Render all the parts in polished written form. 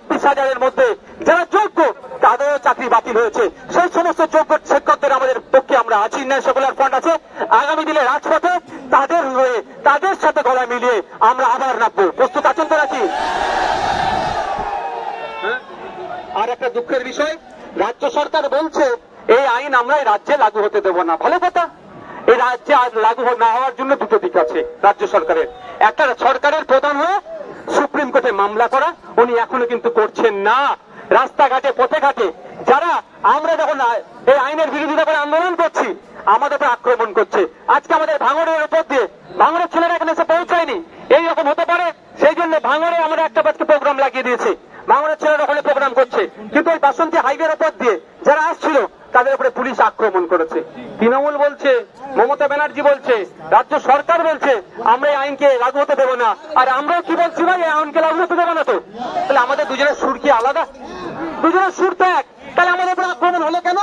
26,000-এর মধ্যে যারা যোগ্য তাদেরও চাকরি বাতিল হয়েছে। সেই সমস্ত যোগ্য শিক্ষকদের আমাদের পক্ষে আমরা আছি, ন্যায় সেকুলার ফ্রন্ট আছে। আগামী দিনে রাজপথে তাদের হয়ে তাদের সাথে গলা মিলিয়ে আমরা আবার নামবো। প্রস্তুত আছেন তো নাকি? আর একটা দুঃখের বিষয়, রাজ্য সরকার বলছে এই আইন আমরা এই রাজ্যে লাগু হতে দেব না। ভালো কথা, এই রাজ্যে আজ লাগু না হওয়ার জন্য দুটো দিক আছে রাজ্য সরকারের। একটা, সরকারের প্রধান হয়ে সুপ্রিম কোর্টে মামলা করা, উনি এখনো কিন্তু করছেন না। রাস্তাঘাটে পথে ঘাটে যারা আমরা যখন এই আইনের বিরোধিতা করে আন্দোলন করছি আমাদের উপর আক্রমণ করছে। আজকে আমাদের ভাঙড়ের উপর দিয়ে, ভাঙড়ের ছেলেরা এখানে এসে পৌঁছায়নি, এইরকম হতে পারে সেই জন্য ভাঙড়ে আমরা একটা প্রোগ্রাম লাগিয়ে দিয়েছি, ভাঙড়ের ছেলেরা ওখানে প্রোগ্রাম করছে। কিন্তু ওই বাসন্তী হাইওয়ের উপর দিয়ে যারা আসছিল তাদের উপরে পুলিশ আক্রমণ করেছে। তৃণমূল বলছে, মমতা ব্যানার্জি বলছে, রাজ্য সরকার বলছে আমরা এই আইনকে লাগু হতে দেবো না। আর আমরাও কি বলছি ভাই, এই আইনকে লাগু হতে দেবো না। তো তাহলে আমাদের দুজনের সুর কি আলাদা? দুজনের সুর তো এক, তাহলে আমাদের উপরে আক্রমণ হলো কেন?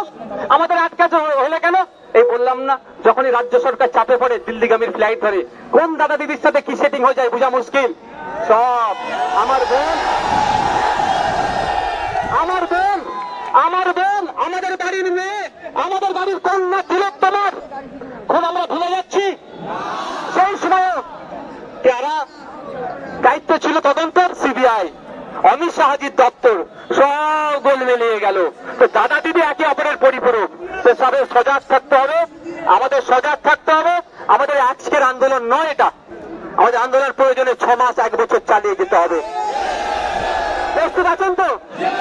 আমাদের আটকাতে হলে কেন? এই বললাম না, যখনই রাজ্য সরকার চাপে পড়ে দিল্লিগামীর ফ্লাইট ধরে কোন দাদা দিদির সাথে কি সেটিং হয়ে যায় বোঝা মুশকিল। সব আমার বোন, আমার বোন, আমার বোন, আমাদের বাড়ির মেয়ে, আমাদের বাড়ির কন্যা তিলোত্তমার খুব আমরা ভুলে যাচ্ছি। সেই সময় যারা দায়িত্ব ছিল তদন্তের সিবিআই, অমিত শাহজির দপ্তর, সব গোল মিলিয়ে গেল। তো দাদা দিদি একে অপরের পরিপূরক, তো সবে সজাগ থাকতে হবে, আমাদের সজাগ থাকতে হবে। আমাদের আজকের আন্দোলন নয় এটা, আমাদের আন্দোলনের প্রয়োজনে 6 মাস 1 বছর চালিয়ে যেতে হবে। প্রস্তুত আছেন তো?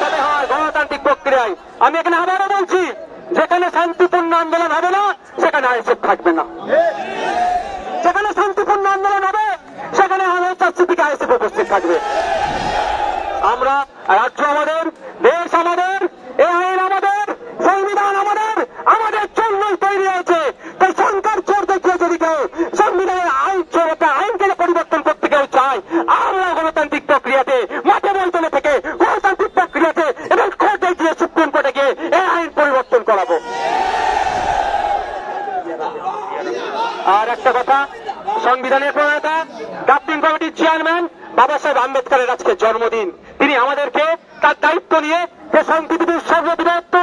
তবে হ্যাঁ, গণতান্ত্রিক প্রক্রিয়ায় আমি এখানে আবারও বলছি, যেখানে শান্তিপূর্ণ আন্দোলন হবে না সেখানে আইএসএফ থাকবে না। যেখানে শান্তিপূর্ণ আন্দোলন হবে সেখানে আইএসএফ উপস্থিত থাকবে। আমরা, রাজ্য আমাদের, দেশ আমাদের, এই আইন আমাদের, সংবিধান আমাদের, আমাদের জন্যই তৈরি হয়েছে। তাই সংখ্যার চোর দেখিয়ে যদি কেউ সংবিধানের আইনকে পরিবর্তন করতে কেউ চায়, আমরা গণতান্ত্রিক প্রক্রিয়াতে, মাঠে ময়দানে থেকে গণতান্ত্রিক প্রক্রিয়াতে এবং কোর্টে গিয়ে, সুপ্রিম কোর্টে গিয়ে এই আইন পরিবর্তন করাবো। আর একটা কথা, সংবিধানের প্রণেতা, ড্রাফটিং কমিটির চেয়ারম্যান বাবা সাহেব আম্বেদকরের আজকে জন্মদিন। তিনি আমাদেরকে তার দায়িত্ব নিয়ে যে সংবিধানের সর্ববৃহৎ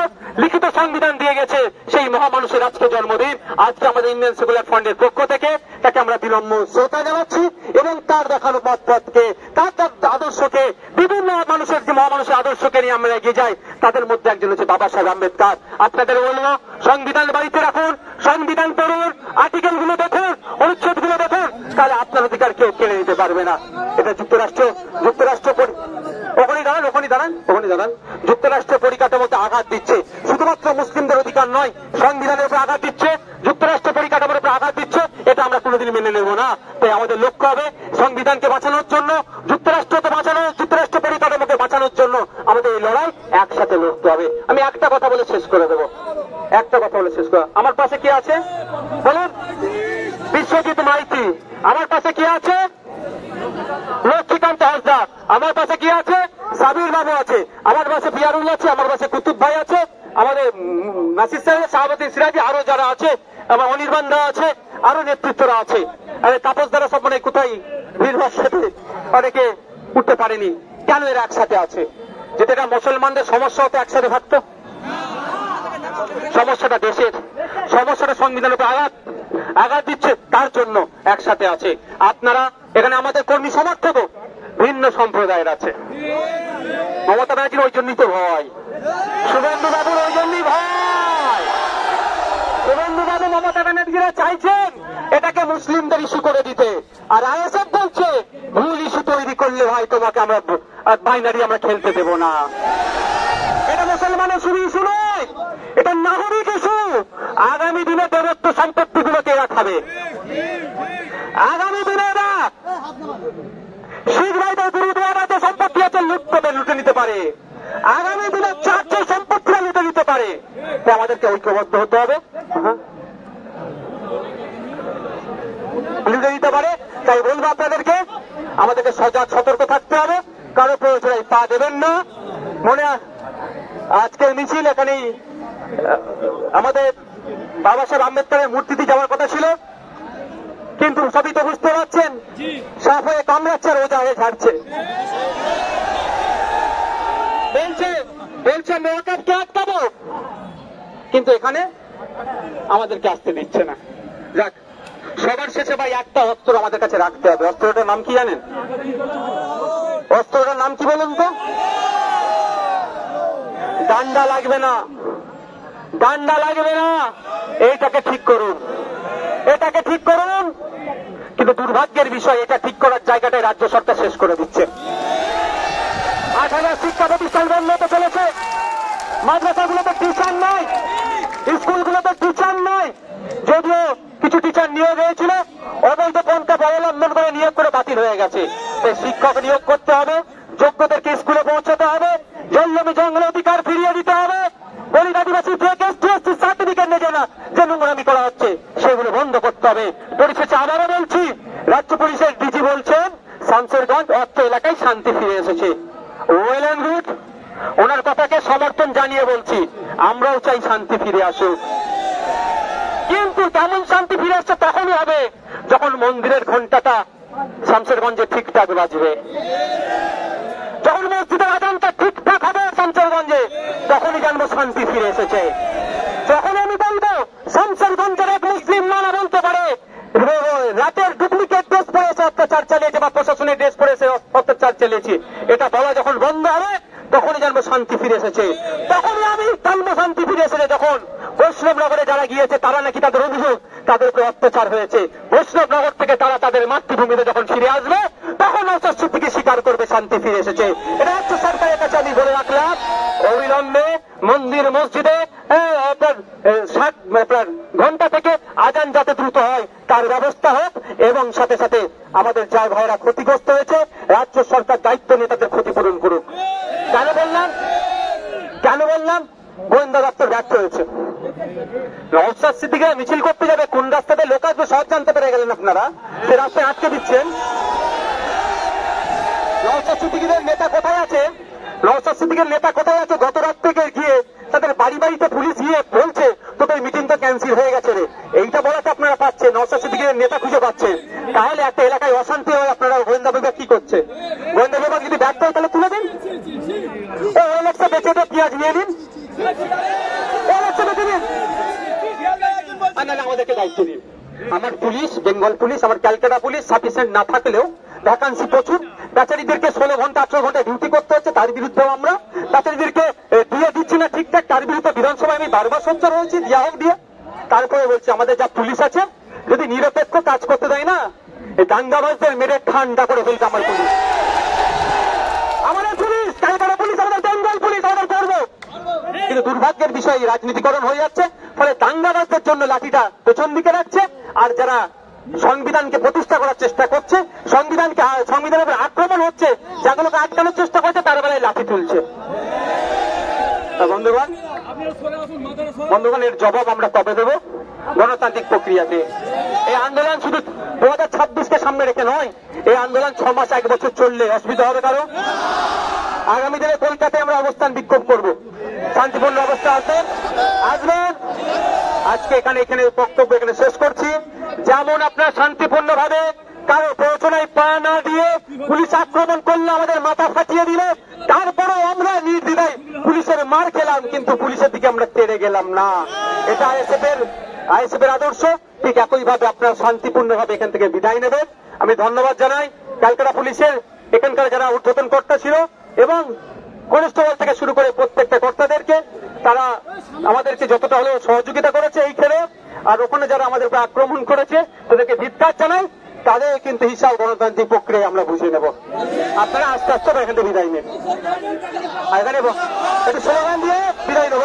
লিখিত সংবিধান দিয়ে গেছে, সেই মহামানুষের আজকে জন্মদিন। আজকে আমাদের ইন্ডিয়ান সেকুলার ফ্রন্টের পক্ষ থেকে তাকে আমরা বিনম্র শ্রদ্ধা জানাচ্ছি এবং তার দেখানো পথকে, তার আদর্শকে, বিভিন্ন মানুষের যে মহামানুষের আদর্শকে নিয়ে আমরা এগিয়ে যাই, তাদের মধ্যে একজন হচ্ছে বাবা সাহেব আম্বেদকর। আপনাদের বলবো, সংবিধান বাড়িতে রাখুন, সংবিধান পড়ুন, আর্টিকেল গুলো দেখুন, অনুচ্ছেদ গুলো দেখুন, তাহলে আপনার অধিকার কেউ কেড়ে নিতে পারবে না। এটা যুক্তরাষ্ট্র ওখানে দাঁড়ান, যুক্তরাষ্ট্র পরিকাঠামোতে আঘাত দিচ্ছে। শুধুমাত্র মুসলিমদের অধিকার নয়, সংবিধানের উপর আঘাত দিচ্ছে, যুক্তরাষ্ট্র পরিকাঠামোর উপর আঘাত দিচ্ছে। এটা আমরা কোনোদিন মেনে নেব না। তাই আমাদের লক্ষ্য হবে সংবিধানকে বাঁচানোর জন্য, যুক্তরাষ্ট্রকে বাঁচানো, যুক্তরাষ্ট্র পরিকাঠামোকে বাঁচানোর জন্য আমাদের এই লড়াই একসাথে লড়তে হবে। আমি একটা কথা বলে শেষ করে দেবো, আমার পাশে কে আছে বলুন? বিশ্বজিৎ মাইতি। আমার পাশে কে আছে? লক্ষ্মীকান্ত হাসদা। আমার পাশে কি আছে? সাবির বাবু আছে। আমার পাশে পিয়ারুল আছে। আমার পাশে কুতুব ভাই আছে। আমাদের নাসির সাহেব, শাহাবতী সিরাজি, আরো যারা আছে, আমার অনির্বাণ দা আছে, আরো নেতৃত্বরা আছে। আরে তাপস দ্বারা সব মানে কোথায় ভিড়ভার সাথে অনেকে উঠতে পারেনি। কেন এরা একসাথে আছে? যেটা মুসলমানদের সমস্যা হতো একসাথে থাকতো। সমস্যাটা দেশের, সমস্যাটা সংবিধানের উপর আঘাত দিচ্ছে, তার জন্য একসাথে আছে। আপনারা এখানে আমাদের কর্মী সমর্থক ভিন্ন সম্প্রদায়ের আছে। মমতা ব্যানার্জির ওই জন্যই তো ভয়, শুভেন্দু বাবুর ওই জন্যই ভয়। শুভেন্দু বাবু, মমতা ব্যানার্জিরা চাইছেন এটাকে মুসলিমদের ইস্যু করে দিতে, আর আইএসএফ বলছে ভুল ইস্যু তৈরি করলে ভাই তোমাকে আমরা বাইনারি আমরা খেলতে দেব না। এটা মুসলমানের শুধু ইস্যু নয়, এটা নাগরিক ইস্যু। আগামী দিনে দেবত্ব সম্পত্তি গুলোকে এরা খাবে। আগামী দিনে এরা শিখ ভাইদের গুরুদুয়ারাতে সম্পত্তি আছে, লুটে নিতে পারে। আগামী দিনে চার্চের সম্পত্তিরা লুটে নিতে পারে। তাই আমাদেরকে ঐক্যবদ্ধ হতে হবে। লুটে নিতে পারে। তাই বলবো আপনাদেরকে, আমাদেরকে সজাগ সতর্ক থাকতে হবে। কারো প্রয়োজনে পা দেবেন না। মনে আজকের মিছিল এখানেই আমাদের বাবা সাহেব আম্বেদকরের মূর্তিতে যাওয়ার কথা ছিল, কিন্তু সবই তো বুঝতে পারছেন সাপ হয়ে কামড়াচ্ছে আর ওজা হয়ে ঝাড়ছে। বলছে মেয়াকাপকে আটকাবো, কিন্তু এখানে আমাদেরকে আসতে দিচ্ছে না। যাক, সবার শেষে ভাই একটা অস্ত্র আমাদের কাছে রাখতে হবে। অস্ত্রটার নাম কি জানেন? অস্ত্রটার নাম কি বলুন তো? ডান্ডা লাগবে না, ডান্ডা লাগবে না, এইটাকে ঠিক করুন, এটাকে ঠিক করুন। কিন্তু দুর্ভাগ্যের বিষয়, এটা ঠিক করার জায়গাটাই রাজ্য সরকার শেষ করে দিচ্ছে। 8,000 শিক্ষা প্রতিষ্ঠান বন্ধ হতে চলেছে। মাদ্রাসাগুলোতে টিচার নাই, স্কুলগুলোতে টিচার নাই। যদিও কিছু টিচার নিয়োগ হয়েছিল, অবৈধ পন্থা অবলম্বন করে নিয়োগ করে বাতিল হয়ে গেছে। শিক্ষক নিয়োগ করতে হবে, যোগ্যদেরকে স্কুলে পৌঁছাতে হবে, জঙ্গলে জঙ্গলে অধিকার ফিরিয়ে দিতে হবে। দলিত আদিবাসী সার্টিফিকেট নেবে না, যে নোংরামি করা হচ্ছে সেগুলো বন্ধ করতে হবে। পরিশেষে আবারও বলছি, রাজ্য পুলিশের ডিজি বলছেন শামসেরগঞ্জ অর্থ এলাকায় শান্তি ফিরে এসেছে। ওয়েল এন্ড গুড, ওনার কথাকে সমর্থন জানিয়ে বলছি, আমরাও চাই শান্তি ফিরে আসুক। কিন্তু তেমন শান্তি ফিরে আসছে তখনই হবে যখন মন্দিরের ঘন্টাটা শামসেরগঞ্জে ঠিকঠাক বাজবে, যখন মসজিদের আজানটা ঠিকঠাক হবে শামসেরগঞ্জে, তখনই জানবো শান্তি ফিরে এসেছে। যখন আমি বলবো শামসেরগঞ্জের এক মুসলিম মানা বলতে পারে রাতের ডুপ্লিকেট ড্রেস পরে এসে অত্যাচার চালিয়েছে বা প্রশাসনের ড্রেস পরে এসে অত্যাচার চালিয়েছে, এটা বলা যখন বন্ধ হবে তখনই জানবো শান্তি ফিরে এসেছে। তখনই আমি জানবো শান্তি ফিরে এসেছে যখন বৈষ্ণবনগরে যারা গিয়েছে তারা নাকি তাদের অভিযোগ তাদের উপরে অত্যাচার হয়েছে, বৈষ্ণবনগর থেকে তারা তাদের মাতৃভূমিতে যখন ফিরে আসবে তখন অস্বস্তি থেকে স্বীকার করবে শান্তি ফিরে এসেছে। এটা রাজ্য সরকারের কাছে আমি বলে রাখলাম, অবিলম্বে মন্দির মসজিদে আপনার ঘন্টা থেকে আজান যাতে দ্রুত হয় তার ব্যবস্থা হোক, এবং সাথে সাথে আমাদের যার ভাইরা ক্ষতিগ্রস্ত হয়েছে রাজ্য সরকার দায়িত্ব নিয়ে তাদের ক্ষতিপূরণ করুক। কেন বললাম গোয়েন্দা দপ্তর ব্যর্থ হয়েছে। নওশাদ সিদ্দিকীরা মিছিল করতে যাবে, কোন রাস্তাতে লোক আসবে সব জানতে পেরে গেলেন আপনারা, সে রাস্তায় আটকে দিচ্ছেন। নওশাদ সিদ্দিকীদের নেতা কোথায় আছে? নওশাদ সিদ্দিকের নেতা কোথায় আছে? গত রাত থেকে গিয়ে তাদের বাড়ি বাড়িতে পুলিশ গিয়ে বলছে তোদের মিটিং তো ক্যান্সেল হয়ে গেছে রে, এইটা বলাতে আপনারা পাচ্ছেন, নওশাদ সিদ্দিকের নেতা খুঁজে পাচ্ছেন। তাহলে একটা এলাকায় অশান্তি হয়, আপনারা গোয়েন্দা বিভাগ কি করছে? গোয়েন্দা বিভাগ যদি ব্যর্থ হয় তাহলে তুলে দিন, ওএলএক্সে বেঁচে দিয়ে পেঁয়াজ নিয়ে নিন, ওএলএক্সে বেঁচে দিন, আর নাহলে আমাদেরকে দায়িত্ব দিন। আমার পুলিশ, বেঙ্গল পুলিশ, আমার ক্যালকাটা পুলিশ সাফিসিয়েন্ট না থাকলেও ভ্যাকান্সি প্রচুর, বেচারীদেরকে 16 ঘন্টা 18 ঘন্টা ডিউটি করতে হচ্ছে, তার বিরুদ্ধেও আমরা বেচারীদেরকে দিয়ে দিচ্ছি না ঠিকঠাক, তার বিরুদ্ধে বিধানসভায় আমি বারবার সোচ্চার হয়েছি, দিয়া হোক দিয়ে। তারপরে বলছি আমাদের যা পুলিশ আছে যদি নিরপেক্ষ কাজ করতে দেয় না, এই দাঙ্গাবাজদের মেরে ঠান্ডা করে ফেলছে আমার পুলিশ, আমাদের পুলিশ, ক্যালকাটা পুলিশ, আমাদের বেঙ্গল পুলিশ, আমাদের গর্ব। কিন্তু দুর্ভাগ্যের বিষয় রাজনীতিকরণ হয়ে যাচ্ছে, ফলে দাঙ্গাবাজদের জন্য লাঠিটা পেছন দিকে রাখছে, আর যারা সংবিধানকে প্রতিষ্ঠা করার চেষ্টা করছে, সংবিধানের উপর আক্রমণ হচ্ছে, যাগুলোকে আটকানোর চেষ্টা করছে তার বেলায় লাঠি তুলছে। বন্ধুগণ, এর জবাব আমরা কবে দেব? গণতান্ত্রিক প্রক্রিয়াতে। এই আন্দোলন শুধু 2026কে সামনে রেখে নয়, এই আন্দোলন 6 মাস 1 বছর চললে অসুবিধা হবে কারো? আগামী দিনে কলকাতায় আমরা অবস্থান বিক্ষোভ করব, শান্তিপূর্ণ অবস্থা আসবেন। আজকে এখানে বক্তব্য এখানে শেষ করছি। যেমন আপনার শান্তিপূর্ণ ভাবে কারো প্ররোচনায় পা না দিয়ে পুলিশ আক্রমণ করলে আমাদের মাথা ফাটিয়ে দিল, তারপরেও আমরা নির্দ্বিধায় পুলিশের মার খেলাম, কিন্তু পুলিশের দিকে আমরা তেড়ে গেলাম না। এটা আইএসএফ এর আদর্শ। ঠিক একইভাবে আপনারা শান্তিপূর্ণ ভাবে এখান থেকে বিদায় নেবেন। আমি ধন্যবাদ জানাই ক্যালকাটা পুলিশের এখানকার যারা ঊর্ধ্বতন কর্তা ছিল এবং কনস্টেবল থেকে শুরু করে প্রত্যেকটা কর্তাদেরকে, তারা আমাদেরকে যতটা হলেও সহযোগিতা করেছে এই খেলে। আর ওখানে যারা আমাদের উপর আক্রমণ করেছে তাদেরকে ধিক্কার জানাই, তাদের কিন্তু হিসাব গণতান্ত্রিক প্রক্রিয়ায় আমরা বুঝে নেব। আপনারা আস্তে আস্তে এখান থেকে বিদায় নেন, এখানে একটু স্লোগান দিয়ে বিদায় নেব।